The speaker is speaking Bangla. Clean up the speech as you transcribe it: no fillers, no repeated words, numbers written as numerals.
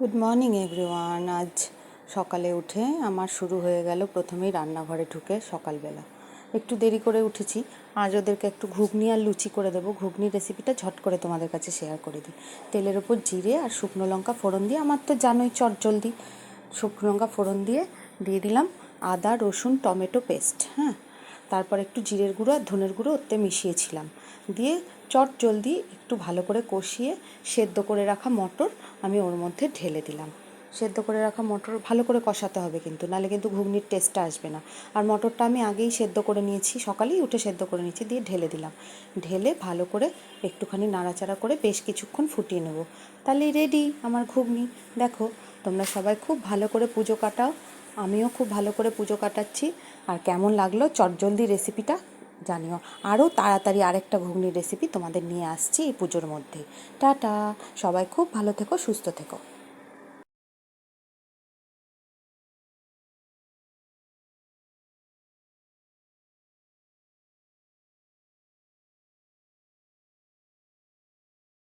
Good morning everyone. আজ সকালে উঠে আমার শুরু হয়ে গেল প্রথমেই রান্নাঘরে ঢুকে সকালবেলা। একটু দেরি করে উঠেছি। আজ ওদেরকে একটু ঘুগনি আর লুচি করে দেবো। ঘুগনি রেসিপিটা ঝট করে তোমাদের কাছে শেয়ার করে দিই। তেলের ওপর জিরে আর শুকনো লঙ্কা ফোড়ন দিয়ে, আমার তো জানোই চটজলদি, শুকনো লঙ্কা ফোড়ন দিয়ে দিলাম আদা রসুন টমেটো পেস্ট। তারপর একটু জিরের গুঁড়ো আর ধনের গুঁড়ো ওতে মিশিয়েছিলাম, দিয়ে চটজলদি একটু ভালো করে কষিয়ে সেদ্ধ করে রাখা মটর আমি ওর মধ্যে ঢেলে দিলাম। সেদ্ধ করে রাখা মটর ভালো করে কষাতে হবে কিন্তু, নাহলে কিন্তু ঘুগনির টেস্টটা আসবে না। আর মটরটা আমি আগেই সেদ্ধ করে নিয়েছি, সকালেই উঠে সেদ্ধ করে নিয়েছি, দিয়ে ঢেলে দিলাম। ঢেলে ভালো করে একটুখানি নাড়াচাড়া করে বেশ কিছুক্ষণ ফুটিয়ে নেব। তাহলেই রেডি আমার ঘুগনি। দেখো, তোমরা সবাই খুব ভালো করে পুজো কাটাও, আমিও খুব ভালো করে পুজো কাটাচ্ছি। আর কেমন লাগলো চটজলদি রেসিপিটা জানিও। আরও তাড়াতাড়ি আরেকটা ঘুগনির রেসিপি তোমাদের নিয়ে আসছি এই পুজোর মধ্যে। টাটা, সবাই খুব ভালো থেকো, সুস্থ থেকো।